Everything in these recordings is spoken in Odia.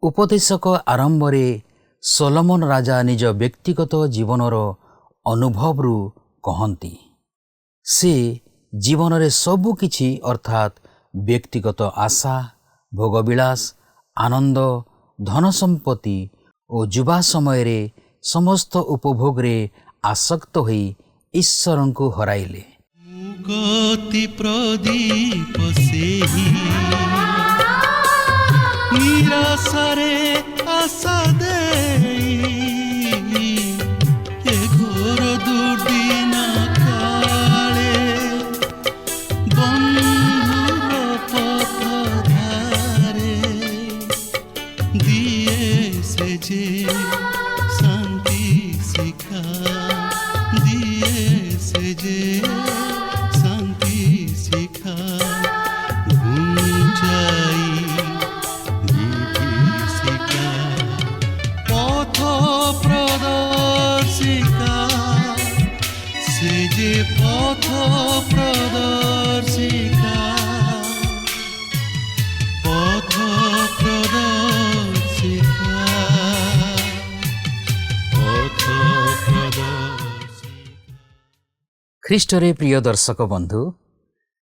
ଉପଦେଶକ ଆରମ୍ଭରେ ସୋଲୋମନ ରାଜା ନିଜ ବ୍ୟକ୍ତିଗତ ଜୀବନର ଅନୁଭବରୁ କହନ୍ତି। ସେ ଜୀବନରେ ସବୁ କିଛି ଅର୍ଥାତ୍ ବ୍ୟକ୍ତିଗତ ଆଶା, ଭୋଗବିଳାସ, ଆନନ୍ଦ, ଧନ ସମ୍ପତ୍ତି ଓ ଯୁବା ସମୟରେ ସମସ୍ତ ଉପଭୋଗରେ ଆସକ୍ତ ହୋଇ ଈଶ୍ୱରଙ୍କୁ ହରାଇଲେ। ଗତି ପ୍ରଦୀପ ସେହି ନିରାଶାରେ ଆଶା ଦେଇ ଏ ଘୋର ଦୁର୍ଦିନ କାଳେ ବନ୍ଧୁର ପଥ ଧାରେ ଦିଏ ସେ ଯେ ଶାନ୍ତି ଶିଖା ଦିଏ ସେ ଯେ ଶାନ୍ତି ଶିଖା ଘୁଞ୍ଚାଇ ବିଭୀଷିକା ପଥ ପ୍ରଦର୍ଶିକା ସେ ଯେ ପଥ ପ୍ରଦର୍ଶିକା ପଥ ପ୍ରଦର୍ଶିକା ପଥ ପ୍ରଦର୍ଶିକା। ଖ୍ରୀଷ୍ଟରେ ପ୍ରିୟ ଦର୍ଶକ ବନ୍ଧୁ,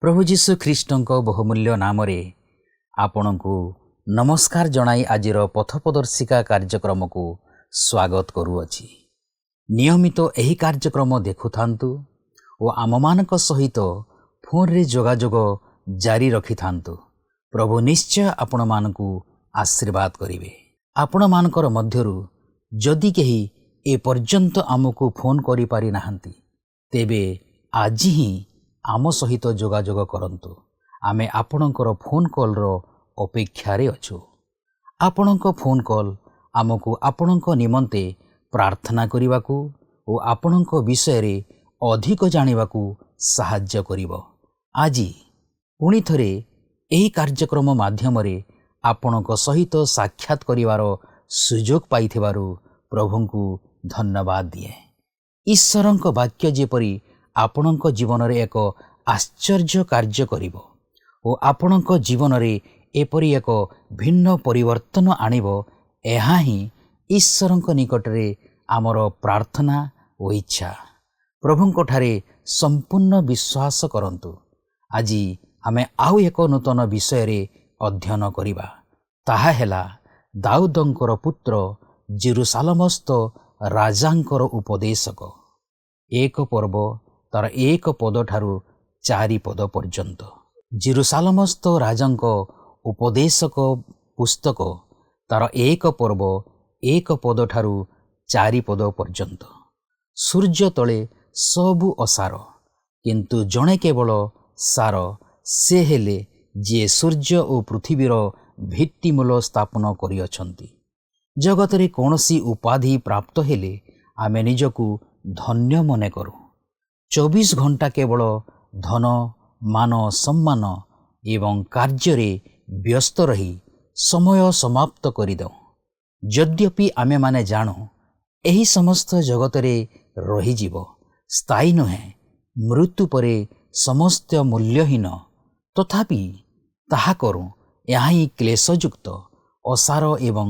ପ୍ରଭୁ ଯୀଶୁ ଖ୍ରୀଷ୍ଟଙ୍କ ବହୁମୂଲ୍ୟ ନାମରେ ଆପଣଙ୍କୁ ନମସ୍କାର ଜଣାଇ ଆଜିର ପଥପ୍ରଦର୍ଶିକା କାର୍ଯ୍ୟକ୍ରମକୁ ସ୍ୱାଗତ କରୁଅଛି। ନିୟମିତ ଏହି କାର୍ଯ୍ୟକ୍ରମ ଦେଖୁଥାନ୍ତୁ ଓ ଆମମାନଙ୍କ ସହିତ ଫୋନ୍ରେ ଯୋଗାଯୋଗ ଜାରି ରଖିଥାନ୍ତୁ। ପ୍ରଭୁ ନିଶ୍ଚୟ ଆପଣମାନଙ୍କୁ ଆଶୀର୍ବାଦ କରିବେ। ଆପଣମାନଙ୍କର ମଧ୍ୟରୁ ଯଦି କେହି ଏପର୍ଯ୍ୟନ୍ତ ଆମକୁ ଫୋନ୍ କରିପାରିନାହାନ୍ତି, ତେବେ ଆଜି ହିଁ ଆମ ସହିତ ଯୋଗାଯୋଗ କରନ୍ତୁ। ଆମେ ଆପଣଙ୍କର ଫୋନ୍ କଲ୍ର ଅପେକ୍ଷାରେ ଅଛୁ। ଆପଣଙ୍କ ଫୋନ୍ କଲ୍ ଆମକୁ ଆପଣଙ୍କ ନିମନ୍ତେ ପ୍ରାର୍ଥନା କରିବାକୁ ଓ ଆପଣଙ୍କ ବିଷୟରେ ଅଧିକ ଜାଣିବାକୁ ସାହାଯ୍ୟ କରିବ। ଆଜି ପୁଣି ଥରେ ଏହି କାର୍ଯ୍ୟକ୍ରମ ମାଧ୍ୟମରେ ଆପଣଙ୍କ ସହିତ ସାକ୍ଷାତ କରିବାର ସୁଯୋଗ ପାଇଥିବାରୁ ପ୍ରଭୁଙ୍କୁ ଧନ୍ୟବାଦ ଦିଏ। ଈଶ୍ୱରଙ୍କ ବାକ୍ୟ ଯେପରି ଆପଣଙ୍କ ଜୀବନରେ ଏକ ଆଶ୍ଚର୍ଯ୍ୟ କାର୍ଯ୍ୟ କରିବ ଓ ଆପଣଙ୍କ ଜୀବନରେ ଏପରି ଏକ ଭିନ୍ନ ପରିବର୍ତ୍ତନ ଆଣିବ, ଏହା ହିଁ ଈଶ୍ୱରଙ୍କ ନିକଟରେ ଆମର ପ୍ରାର୍ଥନା ଓ ଇଚ୍ଛା। ପ୍ରଭୁଙ୍କଠାରେ ସମ୍ପୂର୍ଣ୍ଣ ବିଶ୍ୱାସ କରନ୍ତୁ। ଆଜି ଆମେ ଆଉ ଏକ ନୂତନ ବିଷୟରେ ଅଧ୍ୟୟନ କରିବା। ତାହା ହେଲା ଦାଉଦଙ୍କର ପୁତ୍ର ଜେରୁସାଲେମସ୍ଥ ରାଜାଙ୍କର ଉପଦେଶକ। ଏକ ପର୍ବ ତାର 1 ପଦ ଠାରୁ 4 ପଦ ପର୍ଯ୍ୟନ୍ତ। ଜେରୁସାଲେମସ୍ଥ ରାଜାଙ୍କ ଉପଦେଶକ ପୁସ୍ତକ ତାର 1 ପର୍ବ 1 ପଦ ଠାରୁ 4 ପଦ ପର୍ଯ୍ୟନ୍ତ। ସୂର୍ଯ୍ୟ ତଳେ ସବୁ ଅସାର, କିନ୍ତୁ ଜଣେ କେବଳ ସାର, ସେ ହେଲେ ଯିଏ ସୂର୍ଯ୍ୟ ଓ ପୃଥିବୀର ଭିତ୍ତିମୂଳ ସ୍ଥାପନ କରିଅଛନ୍ତି। ଜଗତରେ କୌଣସି ଉପାଧି ପ୍ରାପ୍ତ ହେଲେ ଆମେ ନିଜକୁ ଧନ୍ୟ ମନେ କରୁ। 24 ଘଣ୍ଟା କେବଳ ଧନ, ମାନ, ସମ୍ମାନ ଏବଂ କାର୍ଯ୍ୟରେ ବ୍ୟସ୍ତ ରହି ସମୟ ସମାପ୍ତ କରିଦେଉ। ଯଦ୍ୟପି ଆମେମାନେ ଜାଣୁ ଏହି ସମସ୍ତ ଜଗତରେ ରହିଯିବ, ସ୍ଥାୟୀ ନୁହେଁ, ମୃତ୍ୟୁ ପରେ ସମସ୍ତ ମୂଲ୍ୟହୀନ, ତଥାପି ତାହା କରୁ। ଏହା ହିଁ କ୍ଲେଶଯୁକ୍ତ, ଅସାର ଏବଂ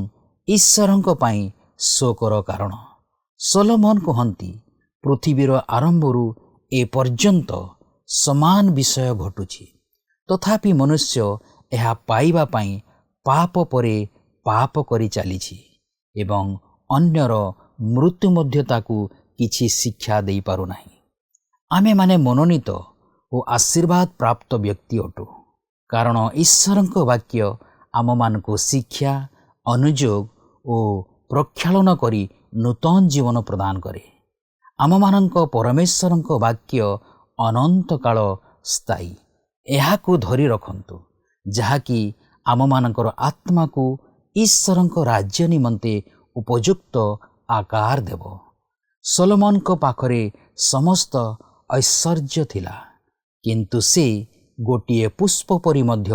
ଈଶ୍ୱରଙ୍କ ପାଇଁ ଶୋକର କାରଣ। ସୋଲୋମନ କହନ୍ତି, ପୃଥିବୀର ଆରମ୍ଭରୁ ଏପର୍ଯ୍ୟନ୍ତ ସମାନ ବିଷୟ ଘଟୁଛି, ତଥାପି ମନୁଷ୍ୟ ଏହା ପାଇବା ପାଇଁ ପାପ ପରେ ପାପ କରି ଚାଲିଛି ଏବଂ ଅନ୍ୟର ମୃତ୍ୟୁ ମଧ୍ୟ ତାକୁ କିଛି ଶିକ୍ଷା ଦେଇପାରୁନାହିଁ। ଆମେମାନେ ମନୋନୀତ ଓ ଆଶୀର୍ବାଦ ପ୍ରାପ୍ତ ବ୍ୟକ୍ତି ଅଟୁ, କାରଣ ଈଶ୍ୱରଙ୍କ ବାକ୍ୟ ଆମମାନଙ୍କୁ ଶିକ୍ଷା, ଅନୁଯୋଗ ଓ ପ୍ରକ୍ଷାଳନ କରି ନୂତନ ଜୀବନ ପ୍ରଦାନ କରେ। ଆମମାନଙ୍କ ପରମେଶ୍ୱରଙ୍କ ବାକ୍ୟ ଅନନ୍ତକାଳ ସ୍ଥାୟୀ। ଏହାକୁ ଧରି ରଖନ୍ତୁ, ଯାହାକି ଆମମାନଙ୍କର ଆତ୍ମାକୁ ଈଶ୍ୱରଙ୍କ ରାଜ୍ୟ ନିମନ୍ତେ ଉପଯୁକ୍ତ ଆକାର ଦେବ। ସୋଲୋମନଙ୍କ ପାଖରେ ସମସ୍ତ ଐଶ୍ୱର୍ଯ୍ୟ ଥିଲା, କିନ୍ତୁ ସେ ଗୋଟିଏ ପୁଷ୍ପ ପରି ମଧ୍ୟ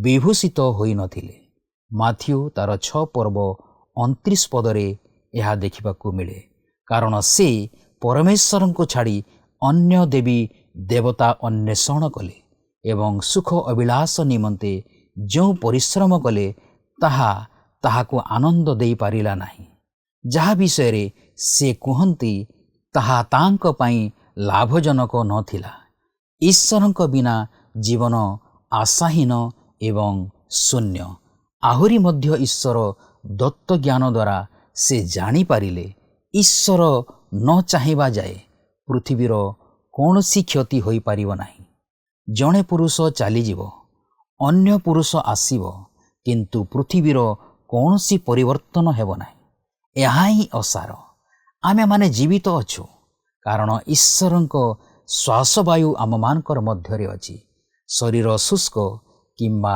ବିଭୂଷିତ ହୋଇନଥିଲେ। ମାଥ୍ୟୁ ତାର 6 ପର୍ବ 29 ପଦରେ ଏହା ଦେଖିବାକୁ ମିଳେ। କାରଣ ସେ ପରମେଶ୍ୱରଙ୍କୁ ଛାଡ଼ି ଅନ୍ୟ ଦେବୀ ଦେବତା ଅନ୍ୱେଷଣ କଲେ ଏବଂ ସୁଖ ଅଭିଳାଷ ନିମନ୍ତେ ଯେଉଁ ପରିଶ୍ରମ କଲେ ତାହା ତାହାକୁ ଆନନ୍ଦ ଦେଇପାରିଲା ନାହିଁ। ଯାହା ବିଷୟରେ ସେ କୁହନ୍ତି ତାହା ତାଙ୍କ ପାଇଁ ଲାଭଜନକ ନଥିଲା। ଈଶ୍ୱରଙ୍କ ବିନା ଜୀବନ ଆଶାହୀନ ଏବଂ ଶୂନ୍ୟ। ଆହୁରି ମଧ୍ୟ ଈଶ୍ୱର ଦତ୍ତ ଜ୍ଞାନ ଦ୍ୱାରା ସେ ଜାଣିପାରିଲେ ଈଶ୍ୱର ନ ଚାହିଁବା ଯାଏ ପୃଥିବୀର କୌଣସି କ୍ଷତି ହୋଇପାରିବ ନାହିଁ। ଜଣେ ପୁରୁଷ ଚାଲିଯିବ, ଅନ୍ୟ ପୁରୁଷ ଆସିବ, କିନ୍ତୁ ପୃଥିବୀର କୌଣସି ପରିବର୍ତ୍ତନ ହେବ ନାହିଁ। ଏହା ହିଁ ଅସାର। ଆମେମାନେ ଜୀବିତ ଅଛୁ କାରଣ ଈଶ୍ୱରଙ୍କ ଶ୍ୱାସବାୟୁ ଆମମାନଙ୍କର ମଧ୍ୟରେ ଅଛି। ଶରୀର ଶୁଷ୍କ କିମ୍ବା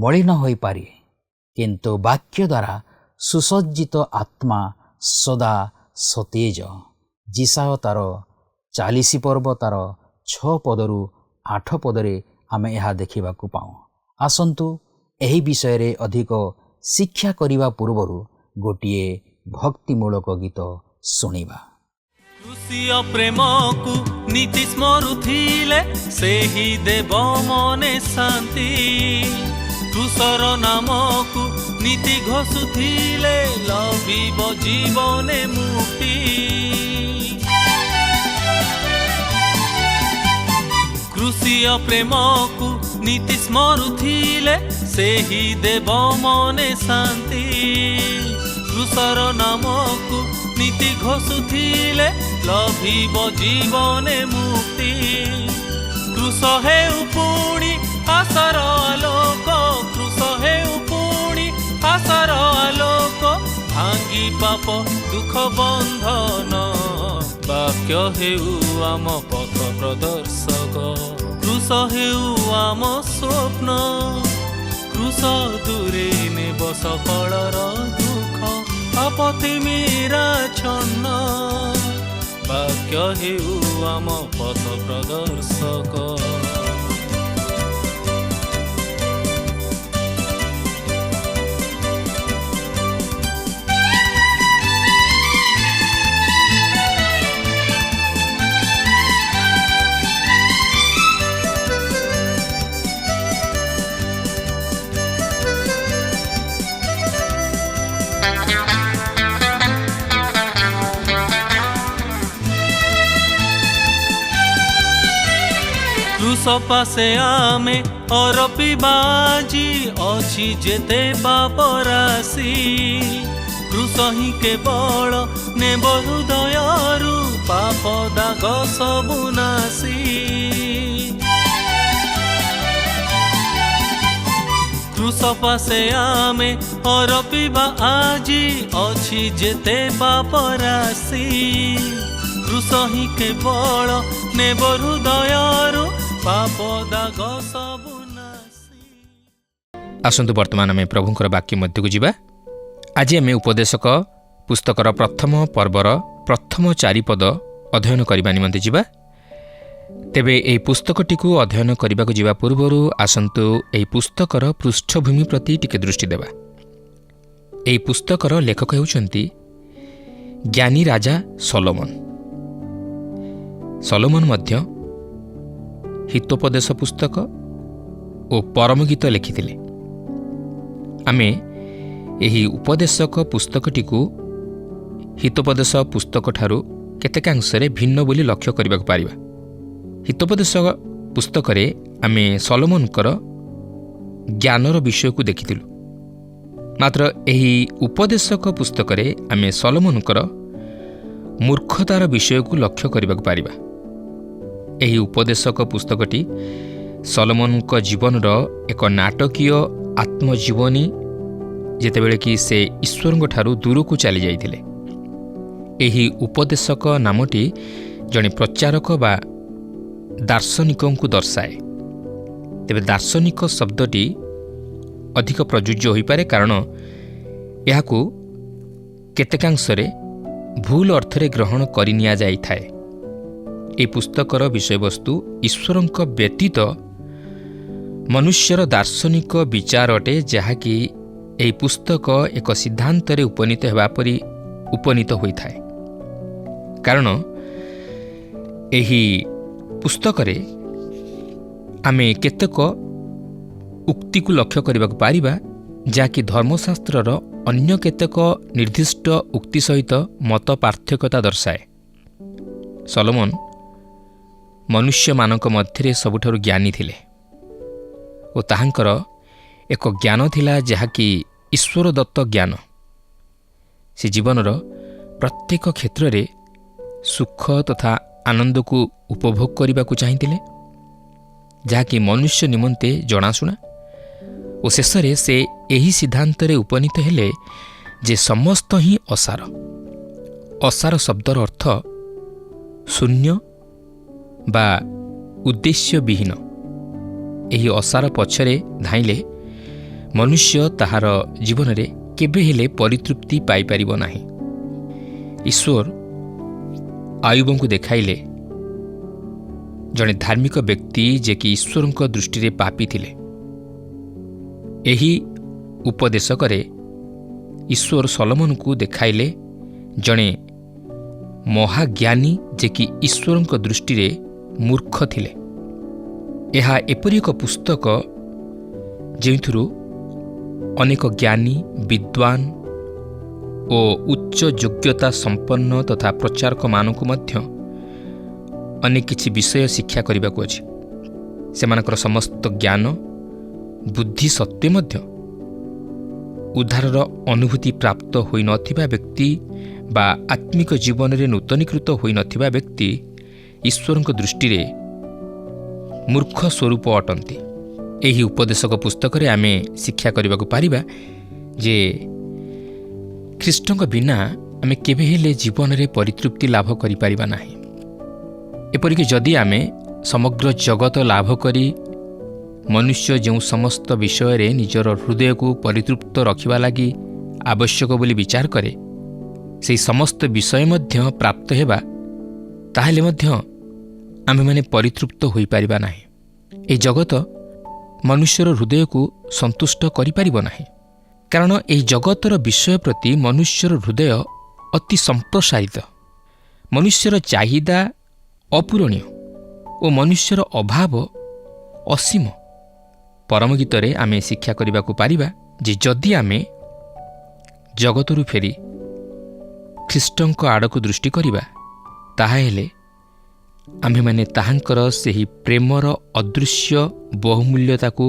ମଳିନ ହୋଇପାରେ, କିନ୍ତୁ ବାକ୍ୟ ଦ୍ୱାରା ସୁସଜ୍ଜିତ ଆତ୍ମା ସଦା ସତେଜ। ଯିଶାୟ ତାର 40 ପର୍ବ ତାର 6 ପଦରୁ 8 ପଦରେ ଆମେ ଏହା ଦେଖିବାକୁ ପାଉ। ଆସନ୍ତୁ ଏହି ବିଷୟରେ ଅଧିକ ଶିକ୍ଷା କରିବା ପୂର୍ବରୁ ଗୋଟିଏ ଭକ୍ତିମୂଳକ ଗୀତ ଶୁଣିବା। କୃଷିୟ ପ୍ରେମକୁ ନୀତି ସ୍ମରୁଥିଲେ ସେହି ଦେବ ମନେ ଶାନ୍ତି। କୃଷର ନାମକୁ ନୀତି ଘୋଷୁଥିଲେ ଲଭିବ ଜୀବନେ ମୁକ୍ତି। କୃଷିୟ ପ୍ରେମକୁ ନୀତି ସ୍ମରୁଥିଲେ ସେହି ଦେବ ମନେ ଶାନ୍ତି। କୃଷର ନାମକୁ ନୀତି ଘୋଷୁଥିଲେ ଲଭିବ ଜୀବନେ ମୁକ୍ତି। କୃଷ ହେଉ ପୁଣି ଆଶାର ଆଲୋକ, କୃଷ ହେଉ ପୁଣି ଆଶାର ଆଲୋକ। ଭାଙ୍ଗି ପାପ ଦୁଃଖ ବନ୍ଧନ, ବାକ୍ୟ ହେଉ ଆମ ପଥ ପ୍ରଦର୍ଶକ। କୃଷ ହେଉ ଆମ ସ୍ୱପ୍ନ, କୃଷ ଦୂରେ ନେବ ସଫଳର ଦୁଃଖ। ଆପତ୍ତି ମୀରାଚ୍ଛନ୍ନ, ବାକ୍ୟ ହେଉ ଆମ ପଥ ପ୍ରଦର୍ଶକ। କୃଷ ପାଶେ ଆମେ ଅରପିବା ଆଜି, ଅଛି ଯେତେ ପାପ ରାଶି। କୃଷ ହିଁ କେବଳ ନେବ ହୃଦୟରୁ ପାପ ଦାଗ ସବୁ ନାଶି। କୃଷ ପାଶେ ଆମେ ଅରପିବା ଆଜି, ଅଛି ଯେତେ ପାପ ରାଶି। କୃଷ ହିଁ କେବଳ ନେବ ହୃଦୟରୁ ପାପ ଦାଗ ସବୁ ନାଶି। ଆସନ୍ତୁ ବର୍ତ୍ତମାନ ଆମେ ପ୍ରଭୁଙ୍କର ବାକ୍ୟ ମଧ୍ୟକୁ ଯିବା। ଆଜି ଆମେ ଉପଦେଶକ ପୁସ୍ତକର ପ୍ରଥମ ପର୍ବର ପ୍ରଥମ 4 ପଦ ଅଧ୍ୟୟନ କରିବା ନିମନ୍ତେ ଯିବା। ତେବେ ଏହି ପୁସ୍ତକଟିକୁ ଅଧ୍ୟୟନ କରିବାକୁ ଯିବା ପୂର୍ବରୁ ଆସନ୍ତୁ ଏହି ପୁସ୍ତକର ପୃଷ୍ଠଭୂମି ପ୍ରତି ଟିକେ ଦୃଷ୍ଟି ଦେବା। ଏହି ପୁସ୍ତକର ଲେଖକ ହେଉଛନ୍ତି ଜ୍ଞାନୀ ରାଜା ସଲୋମନ। ସଲୋମନ ମଧ୍ୟ ହିତୋପଦେଶ ପୁସ୍ତକ ଓ ପରମଗୀତ ଲେଖିଥିଲେ। ଆମେ ଏହି ଉପଦେଶକ ପୁସ୍ତକଟିକୁ ହିତୋପଦେଶ ପୁସ୍ତକଠାରୁ କେତେକାଂଶରେ ଭିନ୍ନ ବୋଲି ଲକ୍ଷ୍ୟ କରିବାକୁ ପାରିବା। ହିତୋପଦେଶ ପୁସ୍ତକରେ ଆମେ ସଲୋମନଙ୍କର ଜ୍ଞାନର ବିଷୟକୁ ଦେଖିଥିଲୁ, ମାତ୍ର ଏହି ଉପଦେଶକ ପୁସ୍ତକରେ ଆମେ ସଲୋମନଙ୍କର ମୂର୍ଖତାର ବିଷୟକୁ ଲକ୍ଷ୍ୟ କରିବାକୁ ପାରିବା। ଏହି ଉପଦେଶକ ପୁସ୍ତକଟି ସଲୋମନଙ୍କ ଜୀବନର ଏକ ନାଟକୀୟ ଆତ୍ମଜୀବନୀ, ଯେତେବେଳେ କି ସେ ଈଶ୍ୱରଙ୍କ ଠାରୁ ଦୂରକୁ ଚାଲିଯାଇଥିଲେ। ଏହି ଉପଦେଶକ ନାମଟି ଜଣେ ପ୍ରଚାରକ ବା ଦାର୍ଶନିକଙ୍କୁ ଦର୍ଶାଏ। ତେବେ ଦାର୍ଶନିକ ଶବ୍ଦଟି ଅଧିକ ପ୍ରଯୁଜ୍ୟ ହୋଇପାରେ, କାରଣ ଏହାକୁ କେତେକାଂଶରେ ଭୁଲ ଅର୍ଥରେ ଗ୍ରହଣ କରି ନିଆଯାଇଥାଏ। ଏହି ପୁସ୍ତକର ବିଷୟବସ୍ତୁ ଈଶ୍ୱରଙ୍କ ବ୍ୟତୀତ ମନୁଷ୍ୟର ଦାର୍ଶନିକ ବିଚାର ଅଟେ, ଯାହାକି ଏହି ପୁସ୍ତକ ଏକ ସିଦ୍ଧାନ୍ତରେ ଉପନୀତ ହେବା ପରି ଉପନୀତ ହୋଇଥାଏ। କାରଣ ଏହି ପୁସ୍ତକରେ ଆମେ କେତେକ ଉକ୍ତିକୁ ଲକ୍ଷ୍ୟ କରିବାକୁ ପାରିବା, ଯାହାକି ଧର୍ମଶାସ୍ତ୍ରର ଅନ୍ୟ କେତେକ ନିର୍ଦ୍ଦିଷ୍ଟ ଉକ୍ତି ସହିତ ମତ ପାର୍ଥକ୍ୟତା ଦର୍ଶାଏ। ସଲୋମନ ମନୁଷ୍ୟମାନଙ୍କ ମଧ୍ୟରେ ସବୁଠାରୁ ଜ୍ଞାନୀ ଥିଲେ ଓ ତାହାଙ୍କର ଏକ ଜ୍ଞାନ ଥିଲା ଯାହାକି ଈଶ୍ୱର ଦତ୍ତ ଜ୍ଞାନ। ସେ ଜୀବନର ପ୍ରତ୍ୟେକ କ୍ଷେତ୍ରରେ ସୁଖ ତଥା ଆନନ୍ଦକୁ ଉପଭୋଗ କରିବାକୁ ଚାହିଁଥିଲେ, ଯାହାକି ମନୁଷ୍ୟ ନିମନ୍ତେ ଜଣାଶୁଣା। ଓ ଶେଷରେ ସେ ଏହି ସିଦ୍ଧାନ୍ତରେ ଉପନୀତ ହେଲେ ଯେ ସମସ୍ତ ହିଁ ଅସାର। ଅସାର ଶବ୍ଦର ଅର୍ଥ ଶୂନ୍ୟ ବା ଉଦ୍ଦେଶ୍ୟବିହୀନ। ଏହି ଅସାର ପଛରେ ଧାଇଁଲେ ମନୁଷ୍ୟ ତାହାର ଜୀବନରେ କେବେ ହେଲେ ପରିତୃପ୍ତି ପାଇପାରିବ ନାହିଁ। ଈଶ୍ୱର ଆୟୁବଙ୍କୁ ଦେଖାଇଲେ ଜଣେ ଧାର୍ମିକ ବ୍ୟକ୍ତି ଯେ କି ଈଶ୍ୱରଙ୍କ ଦୃଷ୍ଟିରେ ପାପୀ ଥିଲେ। ଏହି ଉପଦେଶକରେ ଈଶ୍ୱର ସଲୋମନଙ୍କୁ ଦେଖାଇଲେ ଜଣେ ମହାଜ୍ଞାନୀ ଯେ କି ଈଶ୍ୱରଙ୍କ ଦୃଷ୍ଟିରେ ମୂର୍ଖ ଥିଲେ। ଏହା ଏପରି ଏକ ପୁସ୍ତକ ଯେଉଁଥିରୁ ଅନେକ ଜ୍ଞାନୀ, ବିଦ୍ୱାନ ଓ ଉଚ୍ଚ ଯୋଗ୍ୟତା ସମ୍ପନ୍ନ ତଥା ପ୍ରଚାରକମାନଙ୍କୁ ମଧ୍ୟ ଅନେକ କିଛି ବିଷୟ ଶିକ୍ଷା କରିବାକୁ ଅଛି। ସେମାନଙ୍କର ସମସ୍ତ ଜ୍ଞାନ, ବୁଦ୍ଧି ସତ୍ତ୍ୱେ ମଧ୍ୟ ଉଦ୍ଧାରର ଅନୁଭୂତି ପ୍ରାପ୍ତ ହୋଇନଥିବା ବ୍ୟକ୍ତି ବା ଆତ୍ମିକ ଜୀବନରେ ନୂତନୀକୃତ ହୋଇନଥିବା ବ୍ୟକ୍ତି ଈଶ୍ୱରଙ୍କ ଦୃଷ୍ଟିରେ ମୂର୍ଖ ସ୍ୱରୂପ ଅଟନ୍ତି। ଏହି ଉପଦେଶକ ପୁସ୍ତକରେ ଆମେ ଶିକ୍ଷା କରିବାକୁ ପାରିବା ଯେ ଖ୍ରୀଷ୍ଟଙ୍କ ବିନା ଆମେ କେବେ ହେଲେ ଜୀବନରେ ପରିତୃପ୍ତି ଲାଭ କରିପାରିବା ନାହିଁ। ଏପରିକି ଯଦି ଆମେ ସମଗ୍ର ଜଗତ ଲାଭ କରି ମନୁଷ୍ୟ ଯେଉଁ ସମସ୍ତ ବିଷୟରେ ନିଜର ହୃଦୟକୁ ପରିତୃପ୍ତ ରଖିବା ଲାଗି ଆବଶ୍ୟକ ବୋଲି ବିଚାର କରେ, ସେହି ସମସ୍ତ ବିଷୟ ମଧ୍ୟ ପ୍ରାପ୍ତ ହେବା, ତାହେଲେ ମଧ୍ୟ ଆମେମାନେ ପରିତୃପ୍ତ ହୋଇପାରିବା ନାହିଁ। ଏହି ଜଗତ ମନୁଷ୍ୟର ହୃଦୟକୁ ସନ୍ତୁଷ୍ଟ କରିପାରିବ ନାହିଁ, କାରଣ ଏହି ଜଗତର ବିଷୟ ପ୍ରତି ମନୁଷ୍ୟର ହୃଦୟ ଅତି ସମ୍ପ୍ରସାରିତ। ମନୁଷ୍ୟର ଚାହିଦା ଅପୂରଣୀୟ ଓ ମନୁଷ୍ୟର ଅଭାବ ଅସୀମ। ପରମ ଗୀତରେ ଆମେ ଶିକ୍ଷା କରିବାକୁ ପାରିବା ଯେ ଯଦି ଆମେ ଜଗତରୁ ଫେରି ଖ୍ରୀଷ୍ଟଙ୍କ ଆଡ଼କୁ ଦୃଷ୍ଟି କରିବା, ତାହାହେଲେ ଆମ୍ଭେମାନେ ତାହାଙ୍କର ସେହି ପ୍ରେମର ଅଦୃଶ୍ୟ ବହୁମୂଲ୍ୟତାକୁ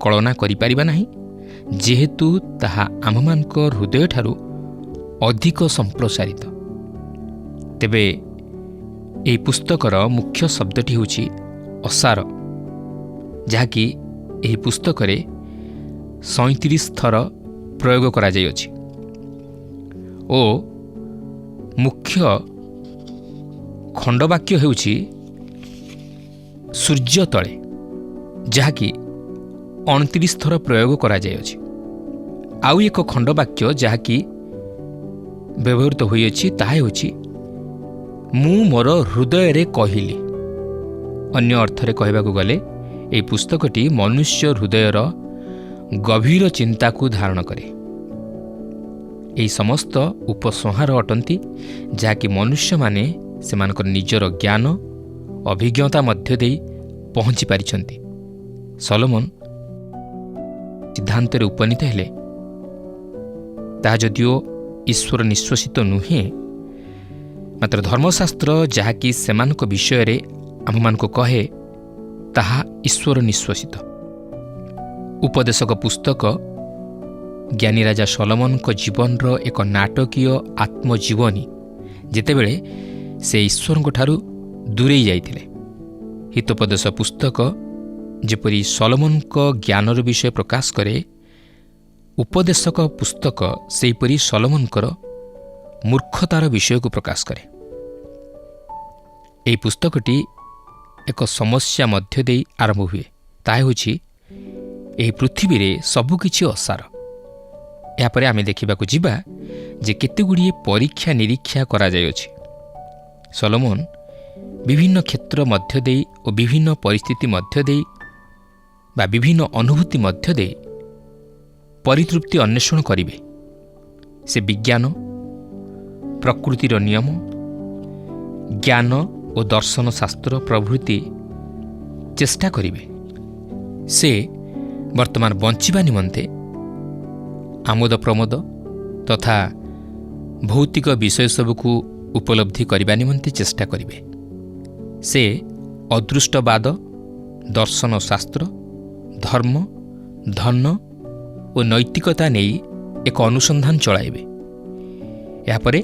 କଳନା କରିପାରିବା ନାହିଁ, ଯେହେତୁ ତାହା ଆମ୍ଭମାନଙ୍କ ହୃଦୟଠାରୁ ଅଧିକ ସମ୍ପ୍ରସାରିତ। ତେବେ ଏହି ପୁସ୍ତକର ମୁଖ୍ୟ ଶବ୍ଦଟି ହେଉଛି ଅସାର, ଯାହାକି ଏହି ପୁସ୍ତକରେ 37 ଥର ପ୍ରୟୋଗ କରାଯାଇଅଛି ଓ ମୁଖ୍ୟ ଖଣ୍ଡବାକ୍ୟ ହେଉଛି ସୂର୍ଯ୍ୟ ତଳେ, ଯାହାକି 29 ଥର ପ୍ରୟୋଗ କରାଯାଇଅଛି। ଆଉ ଏକ ଖଣ୍ଡବାକ୍ୟ ଯାହାକି ବ୍ୟବହୃତ ହୋଇଅଛି ତାହା ହେଉଛି ମୁଁ ମୋର ହୃଦୟରେ କହିଲି। ଅନ୍ୟ ଅର୍ଥରେ କହିବାକୁ ଗଲେ ଏହି ପୁସ୍ତକଟି ମନୁଷ୍ୟ ହୃଦୟର ଗଭୀର ଚିନ୍ତାକୁ ଧାରଣ କରେ। ଏହି ସମସ୍ତ ଉପସଂହାର ଅଟନ୍ତି ଯାହାକି ମନୁଷ୍ୟମାନେ ସେମାନଙ୍କର ନିଜର ଜ୍ଞାନ, ଅଭିଜ୍ଞତା ମଧ୍ୟ ଦେଇ ପହଞ୍ଚି ପାରିଛନ୍ତି। ସଲୋମନ ସିଦ୍ଧାନ୍ତରେ ଉପନୀତ ହେଲେ ତାହା ଯଦିଓ ଈଶ୍ୱର ନିଶ୍ୱାସିତ ନୁହେଁ, ମାତ୍ର ଧର୍ମଶାସ୍ତ୍ର ଯାହାକି ସେମାନଙ୍କ ବିଷୟରେ ଆମମାନଙ୍କୁ କହେ ତାହା ଈଶ୍ୱର ନିଶ୍ୱାସିତ। ଉପଦେଶକ ପୁସ୍ତକ ଜ୍ଞାନୀ ରାଜା ସଲୋମନଙ୍କ ଜୀବନର ଏକ ନାଟକୀୟ ଆତ୍ମଜୀବନୀ, ଯେତେବେଳେ ସେ ଈଶ୍ୱରଙ୍କଠାରୁ ଦୂରେଇ ଯାଇଥିଲେ। ହିତୋପଦେଶ ପୁସ୍ତକ ଯେପରି ସଲୋମନଙ୍କ ଜ୍ଞାନର ବିଷୟ ପ୍ରକାଶ କରେ, ଉପଦେଶକ ପୁସ୍ତକ ସେହିପରି ସଲୋମନଙ୍କର ମୂର୍ଖତାର ବିଷୟକୁ ପ୍ରକାଶ କରେ। ଏହି ପୁସ୍ତକଟି ଏକ ସମସ୍ୟା ମଧ୍ୟ ଦେଇ ଆରମ୍ଭ ହୁଏ। ତାହା ହେଉଛି ଏହି ପୃଥିବୀରେ ସବୁକିଛି ଅସାର। ଏହାପରେ ଆମେ ଦେଖିବାକୁ ଯିବା ଯେ କେତେଗୁଡ଼ିଏ ପରୀକ୍ଷା ନିରୀକ୍ଷା କରାଯାଇଅଛି। ସଲୋମନ ବିଭିନ୍ନ କ୍ଷେତ୍ର ମଧ୍ୟ ଦେଇ ଓ ବିଭିନ୍ନ ପରିସ୍ଥିତି ମଧ୍ୟ ଦେଇ ବା ବିଭିନ୍ନ ଅନୁଭୂତି ମଧ୍ୟ ଦେଇ ପରିତୃପ୍ତି ଅନ୍ୱେଷଣ କରିବେ। ସେ ବିଜ୍ଞାନ, ପ୍ରକୃତିର ନିୟମ, ଜ୍ଞାନ ଓ ଦର୍ଶନ ଶାସ୍ତ୍ର ପ୍ରଭୃତି ଚେଷ୍ଟା କରିବେ। ସେ ବର୍ତ୍ତମାନ ବଞ୍ଚିବା ନିମନ୍ତେ ଆମୋଦ ପ୍ରମୋଦ ତଥା ଭୌତିକ ବିଷୟ ସବୁକୁ ଉପଲବ୍ଧି କରିବା ନିମନ୍ତେ ଚେଷ୍ଟା କରିବେ। ସେ ଅଦୃଷ୍ଟବାଦ, ଦର୍ଶନ ଶାସ୍ତ୍ର, ଧର୍ମ, ଧନ ଓ ନୈତିକତା ନେଇ ଏକ ଅନୁସନ୍ଧାନ ଚଳାଇବେ। ଏହାପରେ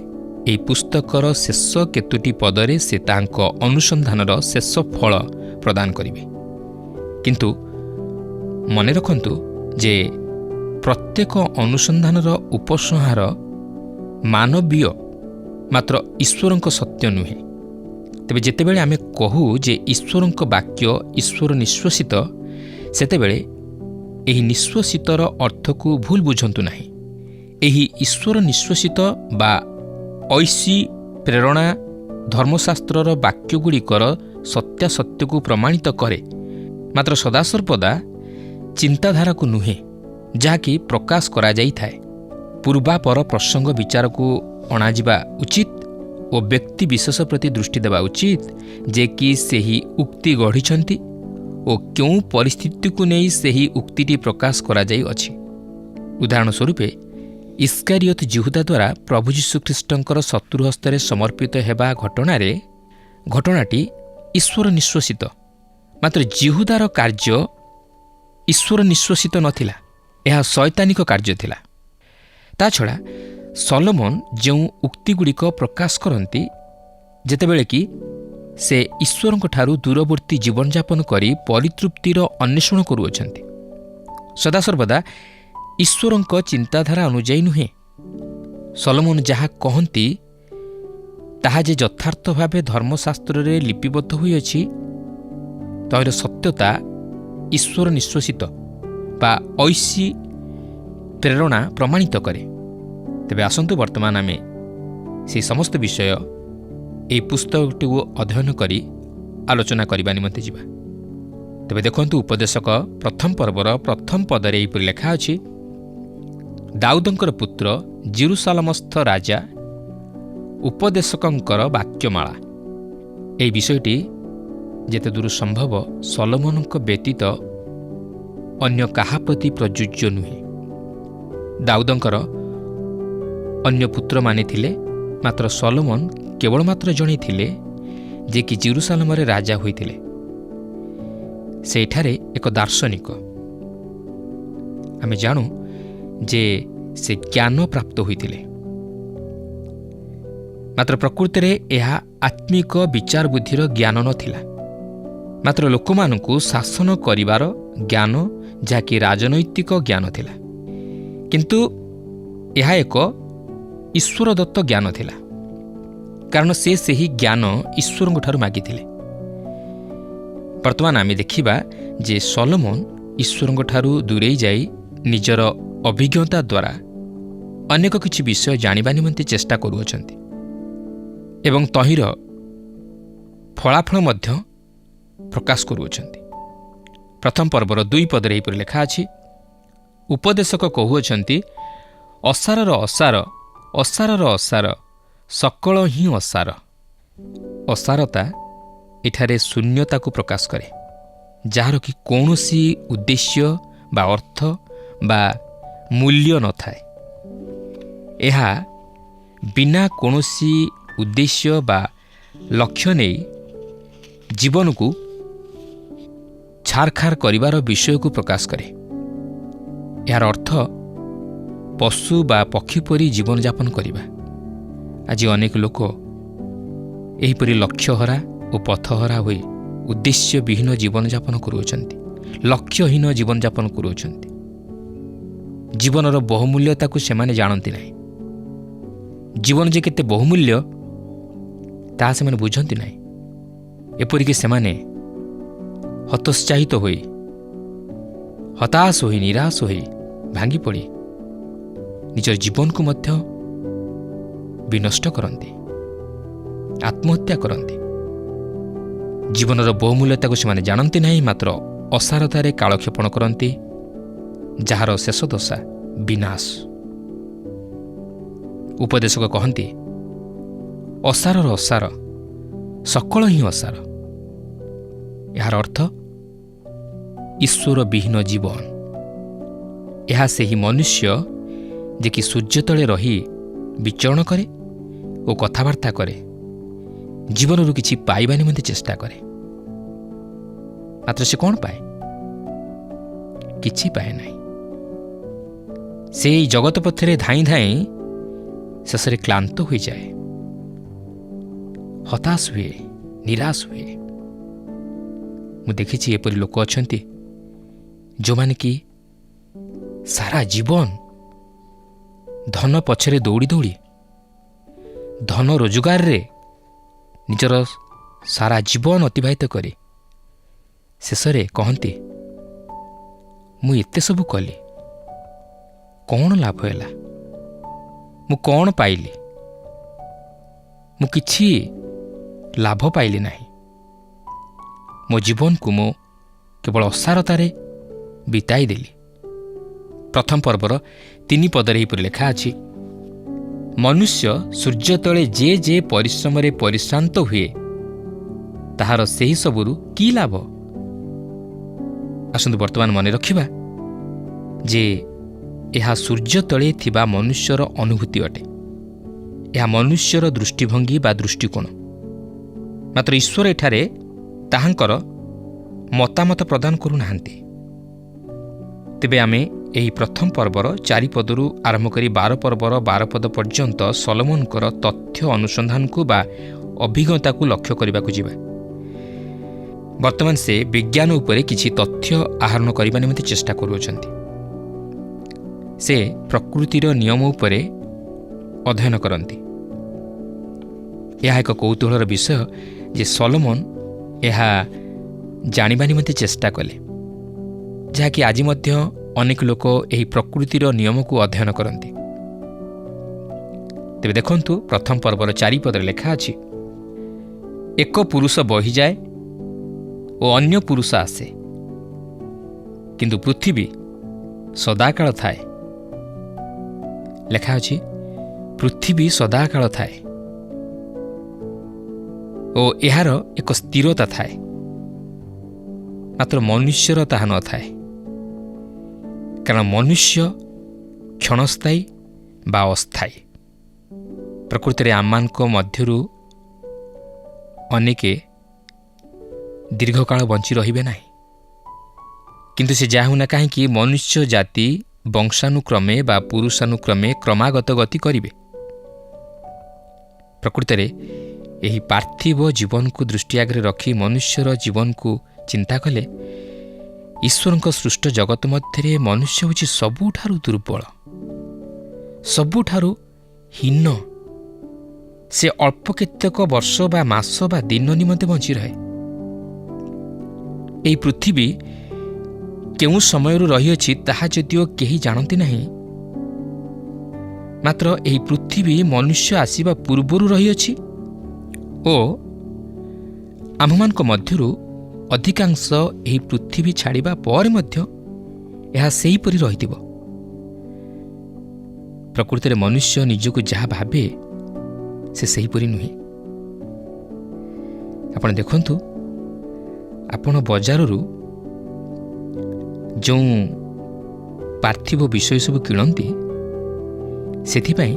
ଏହି ପୁସ୍ତକର ଶେଷ କେତୋଟି ପଦରେ ସେ ତାଙ୍କ ଅନୁସନ୍ଧାନର ଶେଷ ଫଳ ପ୍ରଦାନ କରିବେ। କିନ୍ତୁ ମନେ ରଖନ୍ତୁ ଯେ ପ୍ରତ୍ୟେକ ଅନୁସନ୍ଧାନର ଉପସଂହାର ମାନବୀୟ ମାତ୍ର ଈଶ୍ୱରଙ୍କ ସତ୍ୟ ନୁହେଁ। ତେବେ ଯେତେବେଳେ ଆମେ କହୁ ଯେ ଈଶ୍ୱରଙ୍କ ବାକ୍ୟ ଈଶ୍ୱର ନିଶ୍ୱାସିତ, ସେତେବେଳେ ଏହି ନିଶ୍ୱାସିତର ଅର୍ଥକୁ ଭୁଲ ବୁଝନ୍ତୁ ନାହିଁ। ଏହି ଈଶ୍ୱର ନିଶ୍ୱାସିତ ବା ଐଶୀ ପ୍ରେରଣା ଧର୍ମଶାସ୍ତ୍ରର ବାକ୍ୟଗୁଡ଼ିକର ସତ୍ୟାସତ୍ୟକୁ ପ୍ରମାଣିତ କରେ, ମାତ୍ର ସଦାସର୍ବଦା ଚିନ୍ତାଧାରାକୁ ନୁହେଁ ଯାହାକି ପ୍ରକାଶ କରାଯାଇଥାଏ। ପୂର୍ବାପର ପ୍ରସଙ୍ଗ ବିଚାରକୁ ଅଣାଯିବା ଉଚିତ ଓ ବ୍ୟକ୍ତି ବିଶେଷ ପ୍ରତି ଦୃଷ୍ଟି ଦେବା ଉଚିତ ଯେ କି ସେହି ଉକ୍ତି ଗଢ଼ିଛନ୍ତି ଓ କେଉଁ ପରିସ୍ଥିତିକୁ ନେଇ ସେହି ଉକ୍ତିଟି ପ୍ରକାଶ କରାଯାଇଅଛି। ଉଦାହରଣ ସ୍ୱରୂପେ ଇସ୍କାରିୟତ ଜିହୁଦା ଦ୍ୱାରା ପ୍ରଭୁ ଯୀଶୁଖ୍ରୀଷ୍ଟଙ୍କର ଶତ୍ରୁ ହସ୍ତରେ ସମର୍ପିତ ହେବା ଘଟଣାଟି ଈଶ୍ୱର ନିଶ୍ୱାସିତ, ମାତ୍ର ଜିହୁଦାର କାର୍ଯ୍ୟ ଈଶ୍ୱର ନିଶ୍ୱାସିତ ନଥିଲା, ଏହା ଶୈତାନିକ କାର୍ଯ୍ୟ ଥିଲା। ତା ଛଡ଼ା ସଲୋମନ ଯେଉଁ ଉକ୍ତିଗୁଡ଼ିକ ପ୍ରକାଶ କରନ୍ତି, ଯେତେବେଳେ କି ସେ ଈଶ୍ୱରଙ୍କଠାରୁ ଦୂରବର୍ତ୍ତୀ ଜୀବନଯାପନ କରି ପରିତୃପ୍ତିର ଅନ୍ୱେଷଣ କରୁଅଛନ୍ତି, ସଦାସର୍ବଦା ଈଶ୍ୱରଙ୍କ ଚିନ୍ତାଧାରା ଅନୁଯାୟୀ ନୁହେଁ। ସଲୋମନ ଯାହା କହନ୍ତି ତାହା ଯେ ଯଥାର୍ଥ ଭାବେ ଧର୍ମଶାସ୍ତ୍ରରେ ଲିପିବଦ୍ଧ ହୋଇଅଛି, ତହିଁର ସତ୍ୟତା ଈଶ୍ୱର ନିଶ୍ୱାସିତ ବା ଐଶୀ ପ୍ରେରଣା ପ୍ରମାଣିତ କରେ। ତେବେ ଆସନ୍ତୁ ବର୍ତ୍ତମାନ ଆମେ ସେହି ସମସ୍ତ ବିଷୟ ଏହି ପୁସ୍ତକଟିକୁ ଅଧ୍ୟୟନ କରି ଆଲୋଚନା କରିବା ନିମନ୍ତେ ଯିବା। ତେବେ ଦେଖନ୍ତୁ, ଉପଦେଶକ ପ୍ରଥମ ପର୍ବର ପ୍ରଥମ ପଦରେ ଏହିପରି ଲେଖା ଅଛି, ଦାଉଦଙ୍କର ପୁତ୍ର ଜେରୁସାଲେମସ୍ଥ ରାଜା ଉପଦେଶକଙ୍କର ବାକ୍ୟମାଳା। ଏହି ବିଷୟଟି ଯେତେ ଦୂର ସମ୍ଭବ ସଲୋମନଙ୍କ ବ୍ୟତୀତ ଅନ୍ୟ କାହା ପ୍ରତି ପ୍ରଯୁଜ୍ୟ ନୁହେଁ। ଦାଉଦଙ୍କର ଅନ୍ୟ ପୁତ୍ରମାନେ ଥିଲେ, ମାତ୍ର ସଲୋମନ କେବଳ ମାତ୍ର ଜଣେ ଥିଲେ ଯେ କି ଜେରୁସାଲେମରେ ରାଜା ହୋଇଥିଲେ। ସେଠାରେ ଏକ ଦାର୍ଶନିକ। ଆମେ ଜାଣୁ ଯେ ସେ ଜ୍ଞାନ ପ୍ରାପ୍ତ ହୋଇଥିଲେ, ମାତ୍ର ପ୍ରକୃତରେ ଏହା ଆତ୍ମିକ ବିଚାର ବୁଦ୍ଧିର ଜ୍ଞାନ ନଥିଲା, ମାତ୍ର ଲୋକମାନଙ୍କୁ ଶାସନ କରିବାର ଜ୍ଞାନ, ଯାହାକି ରାଜନୈତିକ ଜ୍ଞାନ ଥିଲା। କିନ୍ତୁ ଏହା ଏକ ଈଶ୍ୱରଦତ୍ତ ଜ୍ଞାନ ଥିଲା, କାରଣ ସେ ସେହି ଜ୍ଞାନ ଈଶ୍ୱରଙ୍କଠାରୁ ମାଗିଥିଲେ। ବର୍ତ୍ତମାନ ଆମେ ଦେଖିବା ଯେ ସଲୋମନ ଈଶ୍ୱରଙ୍କଠାରୁ ଦୂରେଇ ଯାଇ ନିଜର ଅଭିଜ୍ଞତା ଦ୍ୱାରା ଅନେକ କିଛି ବିଷୟ ଜାଣିବା ନିମନ୍ତେ ଚେଷ୍ଟା କରୁଅଛନ୍ତି ଏବଂ ତହିଁର ଫଳାଫଳ ମଧ୍ୟ ପ୍ରକାଶ କରୁଅଛନ୍ତି। ପ୍ରଥମ ପର୍ବର 2 ପଦରେ ଏହିପରି ଲେଖା ଅଛି, ଉପଦେଶକ କହୁଅଛନ୍ତି, ଅସାରର ଅସାର, ଅସାରର ଅସାର, ସକଳ ହିଁ ଅସାର। ଅସାରତା ଏଠାରେ ଶୂନ୍ୟତାକୁ ପ୍ରକାଶ କରେ, ଯାହାର କି କୌଣସି ଉଦ୍ଦେଶ୍ୟ ବା ଅର୍ଥ ବା ମୂଲ୍ୟ ନଥାଏ। ଏହା ବିନା କୌଣସି ଉଦ୍ଦେଶ୍ୟ ବା ଲକ୍ଷ୍ୟ ନେଇ ଜୀବନକୁ ଛାରଖାର କରିବାର ବିଷୟକୁ ପ୍ରକାଶ କରେ। ଏହାର ଅର୍ଥ ପଶୁ ବା ପକ୍ଷୀ ପରି ଜୀବନଯାପନ କରିବା। ଆଜି ଅନେକ ଲୋକ ଏହିପରି ଲକ୍ଷ୍ୟହରା ଓ ପଥହରା ହୋଇ ଉଦ୍ଦେଶ୍ୟବିହୀନ ଜୀବନଯାପନ କରୁଅଛନ୍ତି, ଲକ୍ଷ୍ୟହୀନ ଜୀବନଯାପନ କରୁଅଛନ୍ତି। ଜୀବନର ବହୁମୂଲ୍ୟତାକୁ ସେମାନେ ଜାଣନ୍ତି ନାହିଁ। ଜୀବନ ଯେ କେତେ ବହୁମୂଲ୍ୟ ତାହା ସେମାନେ ବୁଝନ୍ତି ନାହିଁ। ଏପରିକି ସେମାନେ ହତୋତ୍ସାହିତ ହୋଇ, ହତାଶ ହୋଇ, ନିରାଶ ହୋଇ, ଭାଙ୍ଗି ପଡ଼ି ନିଜର ଜୀବନକୁ ମଧ୍ୟ ବିନଷ୍ଟ କରନ୍ତି, ଆତ୍ମହତ୍ୟା କରନ୍ତି। ଜୀବନର ବହୁମୂଲ୍ୟତାକୁ ସେମାନେ ଜାଣନ୍ତି ନାହିଁ, ମାତ୍ର ଅସାରତାରେ କାଳକ୍ଷେପଣ କରନ୍ତି, ଯାହାର ଶେଷ ଦଶା ବିନାଶ। ଉପଦେଶକ କହନ୍ତି, ଅସାରର ଅସାର, ସକଳ ହିଁ ଅସାର। ଏହାର ଅର୍ଥ ଈଶ୍ୱର ବିହୀନ ଜୀବନ। ଏହା ସେହି ମନୁଷ୍ୟ ଯେ କି ସୂର୍ଯ୍ୟ ତଳେ ରହି ବିଚରଣ କରେ ଓ କଥାବାର୍ତ୍ତା କରେ, ଜୀବନରୁ କିଛି ପାଇବା ନିମନ୍ତେ ଚେଷ୍ଟା କରେ, ମାତ୍ର ସେ କ'ଣ ପାଏ? କିଛି ପାଏ ନାହିଁ। ସେ ଏହି ଜଗତ ପଥରେ ଧାଇଁ ଧାଇଁ ଶେଷରେ କ୍ଳାନ୍ତ ହୋଇଯାଏ, ହତାଶ ହୁଏ, ନିରାଶ ହୁଏ। ମୁଁ ଦେଖିଛି ଏପରି ଲୋକ ଅଛନ୍ତି ଯେଉଁମାନେ କି ସାରା ଜୀବନ ଧନ ପଛରେ ଦୌଡ଼ି ଦୌଡ଼ି, ଧନ ରୋଜଗାରରେ ନିଜର ସାରା ଜୀବନ ଅତିବାହିତ କରି ଶେଷରେ କହନ୍ତି, ମୁଁ ଏତେ ସବୁ କଲି, କ'ଣ ଲାଭ ହେଲା? ମୁଁ କ'ଣ ପାଇଲି? ମୁଁ କିଛି ଲାଭ ପାଇଲି ନାହିଁ। ମୋ ଜୀବନକୁ ମୁଁ କେବଳ ଅସାରତାରେ ବିତାଇ ଦେଲି। ପ୍ରଥମ ପର୍ବର 3 ପଦରେ ଏହିପରି ଲେଖା ଅଛି, ମନୁଷ୍ୟ ସୂର୍ଯ୍ୟ ତଳେ ଯେ ଯେ ପରିଶ୍ରମରେ ପରିଶ୍ରାନ୍ତ ହୁଏ, ତାହାର ସେହି ସବୁରୁ କି ଲାଭ? ଆସନ୍ତୁ ବର୍ତ୍ତମାନ ମନେ ରଖିବା ଯେ ଏହା ସୂର୍ଯ୍ୟ ତଳେ ଥିବା ମନୁଷ୍ୟର ଅନୁଭୂତି ଅଟେ। ଏହା ମନୁଷ୍ୟର ଦୃଷ୍ଟିଭଙ୍ଗୀ ବା ଦୃଷ୍ଟିକୋଣ। ମାତ୍ର ଈଶ୍ୱର ଏଠାରେ ତାହାଙ୍କର ମତାମତ ପ୍ରଦାନ କରୁନାହାନ୍ତି। ତେବେ ଆମେ ଏହି ପ୍ରଥମ ପର୍ବର 4 ପଦରୁ ଆରମ୍ଭ କରି 12 ପର୍ବର 12 ପଦ ପର୍ଯ୍ୟନ୍ତ ସଲୋମନଙ୍କର ତଥ୍ୟ ଅନୁସନ୍ଧାନକୁ ବା ଅଭିଜ୍ଞତାକୁ ଲକ୍ଷ୍ୟ କରିବାକୁ ଯିବା। ବର୍ତ୍ତମାନ ସେ ବିଜ୍ଞାନ ଉପରେ କିଛି ତଥ୍ୟ ଆହରଣ କରିବା ନିମନ୍ତେ ଚେଷ୍ଟା କରୁଅଛନ୍ତି। ସେ ପ୍ରକୃତିର ନିୟମ ଉପରେ ଅଧ୍ୟୟନ କରନ୍ତି। ଏହା ଏକ କୌତୂହଳର ବିଷୟ ଯେ ସଲୋମନ ଏହା ଜାଣିବା ନିମନ୍ତେ ଚେଷ୍ଟା କଲେ, ଯାହାକି ଆଜି ମଧ୍ୟ ଅନେକ ଲୋକ ଏହି ପ୍ରକୃତିର ନିୟମକୁ ଅଧ୍ୟୟନ କରନ୍ତି। ତେବେ ଦେଖନ୍ତୁ, ପ୍ରଥମ ପର୍ବର 4 ପଦରେ ଲେଖା ଅଛି, ଏକ ପୁରୁଷ ବହିଯାଏ ଓ ଅନ୍ୟ ପୁରୁଷ ଆସେ, କିନ୍ତୁ ପୃଥିବୀ ସଦାକାଳ ଥାଏ। ଲେଖା ଅଛି, ପୃଥିବୀ ସଦାକାଳ ଥାଏ ଓ ଏହାର ଏକ ସ୍ଥିରତା ଥାଏ, ମାତ୍ର ମନୁଷ୍ୟର ତାହା ନଥାଏ। କାରଣ ମନୁଷ୍ୟ କ୍ଷଣସ୍ଥାୟୀ ବା ଅସ୍ଥାୟୀ। ପ୍ରକୃତିରେ ଆମମାନଙ୍କ ମଧ୍ୟରୁ ଅନେକେ ଦୀର୍ଘକାଳ ବଞ୍ଚି ରହିବେ ନାହିଁ, କିନ୍ତୁ ସେ ଯାହା ହେଉନା କାହିଁକି ମନୁଷ୍ୟ ଜାତି ବଂଶାନୁକ୍ରମେ ବା ପୁରୁଷାନୁକ୍ରମେ କ୍ରମାଗତ ଗତି କରିବେ। ପ୍ରକୃତରେ ଏହି ପାର୍ଥିବ ଜୀବନକୁ ଦୃଷ୍ଟି ଆଗରେ ରଖି ମନୁଷ୍ୟର ଜୀବନକୁ ଚିନ୍ତା କଲେ ଈଶ୍ୱରଙ୍କ ସୃଷ୍ଟ ଜଗତ ମଧ୍ୟରେ ମନୁଷ୍ୟ ହେଉଛି ସବୁଠାରୁ ଦୁର୍ବଳ, ସବୁଠାରୁ ହୀନ। ସେ ଅଳ୍ପ କେତେକ ବର୍ଷ ବା ମାସ ବା ଦିନ ନିମନ୍ତେ ବଞ୍ଚି ରହେ। ଏହି ପୃଥିବୀ କେଉଁ ସମୟରୁ ରହିଅଛି ତାହା ଯଦିଓ କେହି ଜାଣନ୍ତି ନାହିଁ, ମାତ୍ର ଏହି ପୃଥିବୀ ମନୁଷ୍ୟ ଆସିବା ପୂର୍ବରୁ ରହିଅଛି ଓ ଆମ୍ଭମାନଙ୍କ ମଧ୍ୟରୁ ଅଧିକାଂଶ ଏହି ପୃଥିବୀ ଛାଡ଼ିବା ପରେ ମଧ୍ୟ ଏହା ସେହିପରି ରହିଥିବ। ପ୍ରକୃତିରେ ମନୁଷ୍ୟ ନିଜକୁ ଯାହା ଭାବେ ସେ ସେହିପରି ନୁହେଁ। ଆପଣ ଦେଖନ୍ତୁ, ଆପଣ ବଜାରରୁ ଯେଉଁ ପାର୍ଥିବ ବିଷୟ ସବୁ କିଣନ୍ତି, ସେଥିପାଇଁ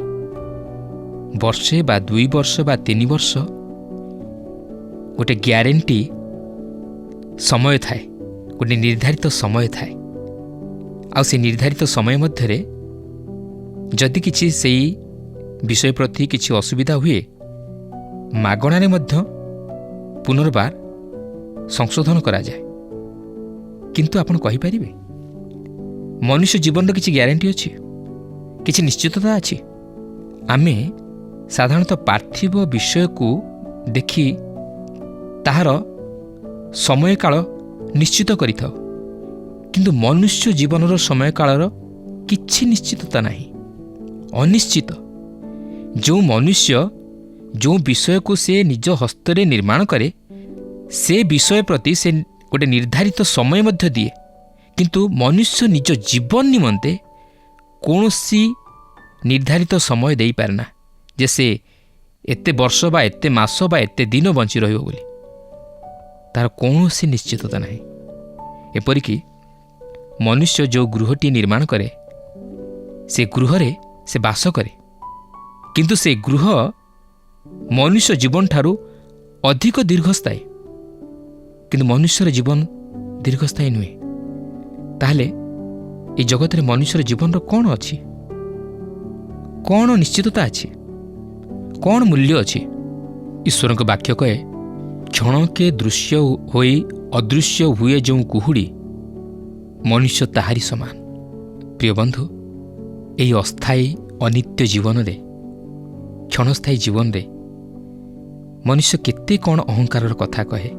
ବର୍ଷେ ବା 2 ବର୍ଷ ବା 3 ବର୍ଷ ଗୋଟେ ଗ୍ୟାରେଣ୍ଟି ସମୟ ଥାଏ, ଗୋଟେ ନିର୍ଦ୍ଧାରିତ ସମୟ ଥାଏ। ଆଉ ସେ ନିର୍ଦ୍ଧାରିତ ସମୟ ମଧ୍ୟରେ ଯଦି କିଛି ସେଇ ବିଷୟ ପ୍ରତି କିଛି ଅସୁବିଧା ହୁଏ, ମାଗଣାରେ ମଧ୍ୟ ପୁନର୍ବାର ସଂଶୋଧନ କରାଯାଏ। କିନ୍ତୁ ଆପଣ କହିପାରିବେ, ମନୁଷ୍ୟ ଜୀବନର କିଛି ଗ୍ୟାରେଣ୍ଟି ଅଛି, କିଛି ନିଶ୍ଚିତତା ଅଛି? ଆମେ ସାଧାରଣତଃ ପାର୍ଥିବ ବିଷୟକୁ ଦେଖି ତାହାର ସମୟକାଳ ନିଶ୍ଚିତ କରିଥାଉ, କିନ୍ତୁ ମନୁଷ୍ୟ ଜୀବନର ସମୟକାଳର କିଛି ନିଶ୍ଚିତତା ନାହିଁ, ଅନିଶ୍ଚିତ। ଯେଉଁ ମନୁଷ୍ୟ ଯେଉଁ ବିଷୟକୁ ସେ ନିଜ ହସ୍ତରେ ନିର୍ମାଣ କରେ, ସେ ବିଷୟ ପ୍ରତି ସେ ଗୋଟେ ନିର୍ଦ୍ଧାରିତ ସମୟ ମଧ୍ୟ ଦିଏ, କିନ୍ତୁ ମନୁଷ୍ୟ ନିଜ ଜୀବନ ନିମନ୍ତେ କୌଣସି ନିର୍ଦ୍ଧାରିତ ସମୟ ଦେଇପାରେ ନା ଯେ ସେ ଏତେ ବର୍ଷ ବା ଏତେ ମାସ ବା ଏତେ ଦିନ ବଞ୍ଚି ରହିବ ବୋଲି। ତାର କୌଣସି ନିଶ୍ଚିତତା ନାହିଁ। ଏପରିକି ମନୁଷ୍ୟ ଯେଉଁ ଗୃହଟି ନିର୍ମାଣ କରେ, ସେ ଗୃହରେ ସେ ବାସ କରେ, କିନ୍ତୁ ସେ ଗୃହ ମନୁଷ୍ୟ ଜୀବନଠାରୁ ଅଧିକ ଦୀର୍ଘସ୍ଥାୟୀ। କିନ୍ତୁ ମନୁଷ୍ୟର ଜୀବନ ଦୀର୍ଘସ୍ଥାୟୀ ନୁହେଁ। ତାହେଲେ ଏ ଜଗତରେ ମନୁଷ୍ୟର ଜୀବନର କ'ଣ ଅଛି? କ'ଣ ନିଶ୍ଚିତତା ଅଛି? କ'ଣ ମୂଲ୍ୟ ଅଛି? ଈଶ୍ୱରଙ୍କ ବାକ୍ୟ କହେ, କ୍ଷଣକେ ଦୃଶ୍ୟ ହୋଇ ଅଦୃଶ୍ୟ ହୁଏ ଯେଉଁ କୁହୁଡ଼ି, ମନୁଷ୍ୟ ତାହାରି ସମାନ। ପ୍ରିୟ ବନ୍ଧୁ, ଏହି ଅସ୍ଥାୟୀ ଅନିତ୍ୟ ଜୀବନରେ, କ୍ଷଣସ୍ଥାୟୀ ଜୀବନରେ ମନୁଷ୍ୟ କେତେ କ'ଣ ଅହଙ୍କାରର କଥା କହେ।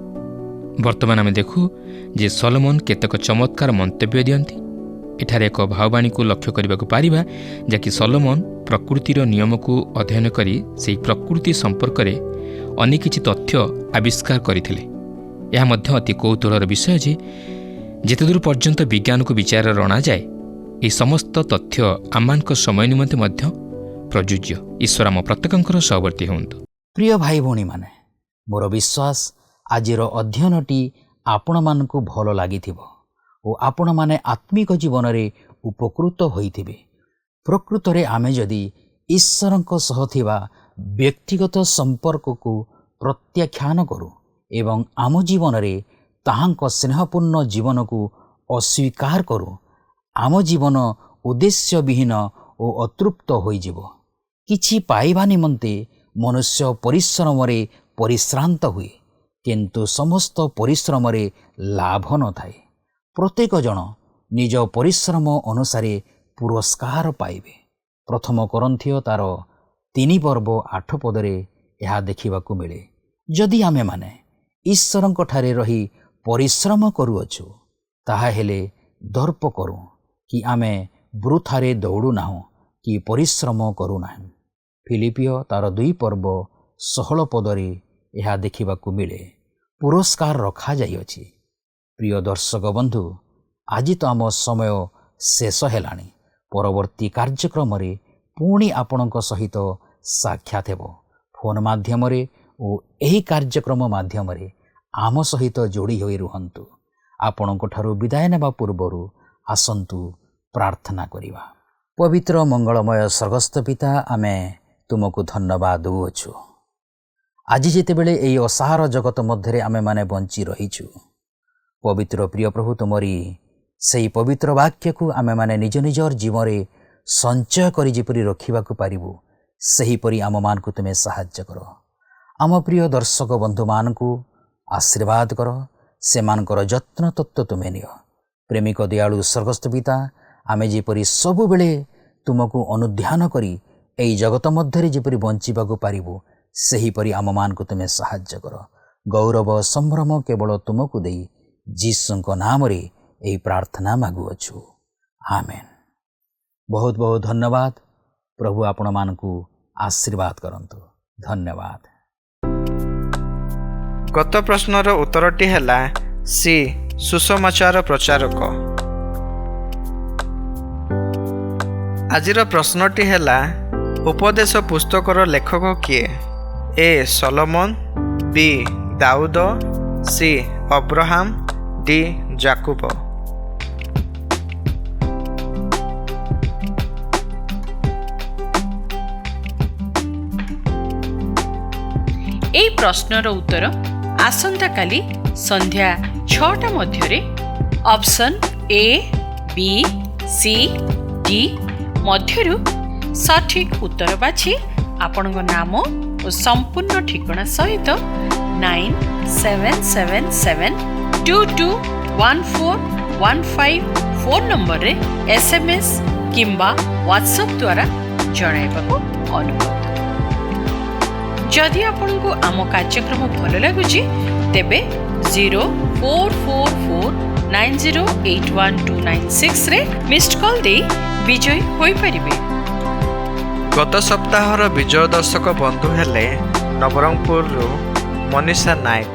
ବର୍ତ୍ତମାନ ଆମେ ଦେଖୁ ଯେ ସଲୋମନ କେତେକ ଚମତ୍କାର ମନ୍ତବ୍ୟ ଦିଅନ୍ତି। ଏଠାରେ ଏକ ଭାବବାଣୀକୁ ଲକ୍ଷ୍ୟ କରିବାକୁ ପାରିବା, ଯାହାକି ସଲୋମନ ପ୍ରକୃତିର ନିୟମକୁ ଅଧ୍ୟୟନ କରି ସେହି ପ୍ରକୃତି ସମ୍ପର୍କରେ ଅନେକ କିଛି ତଥ୍ୟ ଆବିଷ୍କାର କରିଥିଲେ। ଏହା ମଧ୍ୟ ଅତି କୌତୁହଳର ବିଷୟ ଯେ ଯେତେଦୂର ପର୍ଯ୍ୟନ୍ତ ବିଜ୍ଞାନକୁ ବିଚାରରେ ଅଣାଯାଏ, ଏହି ସମସ୍ତ ତଥ୍ୟ ଆମମାନଙ୍କ ସମୟ ନିମନ୍ତେ ମଧ୍ୟ ପ୍ରଯୁଜ୍ୟ। ଈଶ୍ୱର ଆମ ପ୍ରତ୍ୟେକଙ୍କର ସହବର୍ତ୍ତୀ ହୁଅନ୍ତୁ। ପ୍ରିୟ ଭାଇ ଭଉଣୀମାନେ, ମୋର ବିଶ୍ୱାସ ଆଜିର ଅଧ୍ୟୟନଟି ଆପଣମାନଙ୍କୁ ଭଲ ଲାଗିଥିବ ଓ ଆପଣମାନେ ଆତ୍ମିକ ଜୀବନରେ ଉପକୃତ ହୋଇଥିବେ। ପ୍ରକୃତରେ ଆମେ ଯଦି ଈଶ୍ୱରଙ୍କ ସହ ଥିବା ବ୍ୟକ୍ତିଗତ ସମ୍ପର୍କକୁ ପ୍ରତ୍ୟାଖ୍ୟାନ କରୁ ଏବଂ ଆମ ଜୀବନରେ ତାହାଙ୍କ ସ୍ନେହପୂର୍ଣ୍ଣ ଜୀବନକୁ ଅସ୍ୱୀକାର କରୁ, ଆମ ଜୀବନ ଉଦ୍ଦେଶ୍ୟବିହୀନ ଓ ଅତୃପ୍ତ ହୋଇଯିବ। କିଛି ପାଇବା ନିମନ୍ତେ ମନୁଷ୍ୟ ପରିଶ୍ରମରେ ପରିଶ୍ରାନ୍ତ ହୁଏ, କିନ୍ତୁ ସମସ୍ତ ପରିଶ୍ରମରେ ଲାଭ ନଥାଏ। ପ୍ରତ୍ୟେକ ଜଣ ନିଜ ପରିଶ୍ରମ ଅନୁସାରେ ପୁରସ୍କାର ପାଇବେ। ପ୍ରଥମ କରନ୍ଥୀୟ ତାର 3 ପର୍ବ 8 ପଦରେ ଏହା ଦେଖିବାକୁ ମିଳେ। ଯଦି ଆମେମାନେ ଈଶ୍ୱରଙ୍କଠାରେ ରହି ପରିଶ୍ରମ କରୁଅଛୁ, ତାହାହେଲେ ଦର୍ପ କରୁ କି ଆମେ ବୃଥାରେ ଦୌଡ଼ୁନାହୁଁ କି ପରିଶ୍ରମ କରୁନାହୁଁ। ଫିଲିପିୟ ତାର 2 ପର୍ବ 16 ପଦରେ ଏହା ଦେଖିବାକୁ ମିଳେ। ପୁରସ୍କାର ରଖାଯାଇଅଛି। ପ୍ରିୟ ଦର୍ଶକ ବନ୍ଧୁ, ଆଜି ତ ଆମ ସମୟ ଶେଷ ହେଲାଣି। ପରବର୍ତ୍ତୀ କାର୍ଯ୍ୟକ୍ରମରେ ପୁଣି ଆପଣଙ୍କ ସହିତ ସାକ୍ଷାତ ହେବ। ଫୋନ୍ ମାଧ୍ୟମରେ ଓ ଏହି କାର୍ଯ୍ୟକ୍ରମ ମାଧ୍ୟମରେ ଆମ ସହିତ ଯୋଡ଼ି ହୋଇ ରୁହନ୍ତୁ। ଆପଣଙ୍କଠାରୁ ବିଦାୟ ନେବା ପୂର୍ବରୁ ଆସନ୍ତୁ ପ୍ରାର୍ଥନା କରିବା। ପବିତ୍ର ମଙ୍ଗଳମୟ ସ୍ୱର୍ଗସ୍ଥ ପିତା, ଆମେ ତୁମକୁ ଧନ୍ୟବାଦ ଦେଉଅଛୁ। ଆଜି ଯେତେବେଳେ ଏହି ଅସାର ଜଗତ ମଧ୍ୟରେ ଆମେମାନେ ବଞ୍ଚି ରହିଛୁ, ପବିତ୍ର ପ୍ରିୟ ପ୍ରଭୁ, ତୁମରି ସେହି ପବିତ୍ର ବାକ୍ୟକୁ ଆମେମାନେ ନିଜ ନିଜର ଜୀବନରେ ସଞ୍ଚୟ କରି ଯେପରି ରଖିବାକୁ ପାରିବୁ, ସେହିପରି ଆମମାନଙ୍କୁ ତୁମେ ସାହାଯ୍ୟ କର। ଆମ ପ୍ରିୟ ଦର୍ଶକ ବନ୍ଧୁମାନଙ୍କୁ ଆଶୀର୍ବାଦ କର, ସେମାନଙ୍କର ଯତ୍ନ ତତ୍ତ୍ୱ ତୁମେ ନିଅ। ପ୍ରେମିକ ଦୟାଳୁ ସ୍ୱର୍ଗସ୍ଥ ପିତା, ଆମେ ଯେପରି ସବୁବେଳେ ତୁମକୁ ଅନୁଧ୍ୟାନ କରି ଏହି ଜଗତ ମଧ୍ୟରେ ଯେପରି ବଞ୍ଚିବାକୁ ପାରିବୁ, ସେହିପରି ଆମମାନଙ୍କୁ ତୁମେ ସାହାଯ୍ୟ କର। ଗୌରବ ସମ୍ଭ୍ରମ କେବଳ ତୁମକୁ ଦେଇ ଯୀଶୁଙ୍କ ନାମରେ ଏହି ପ୍ରାର୍ଥନା ମାଗୁଅଛୁ, ଆମେନ୍। ବହୁତ ବହୁତ ଧନ୍ୟବାଦ। ପ୍ରଭୁ ଆପଣମାନଙ୍କୁ ଆଶୀର୍ବାଦ କରନ୍ତୁ। ଧନ୍ୟବାଦ। ଗତ ପ୍ରଶ୍ନର ଉତ୍ତରଟି ହେଲା ସି, ସୁସମାଚାର ପ୍ରଚାରକ। ଆଜିର ପ୍ରଶ୍ନଟି ହେଲା, ଉପଦେଶ ପୁସ୍ତକର ଲେଖକ କିଏ? A, Solomon, B, Daud, C, Abraham, D, Yakub. এই প্রশ্নর উত্তর আসন্তাকালি সন্ধ্যা 6টা মধ্যে option A, B, C, D মধ্যরু সঠিক উত্তর বাছি আপনার নাম ও সম্পূর্ণ ঠিকনা সহিত 9777221415 ফোন নম্বরে SMS কিংবা WhatsApp দ্বারা জଣାଇବାକୁ অনুরোধ। जदि आपको आम कार्यक्रम भल लगुच तेबे 0444908126 रे मिस्ड कॉल दे विजय होई परिबे। गत सप्ताहर विजय दर्शक बंधु हेले नवरंगपुर मनीषा नायक।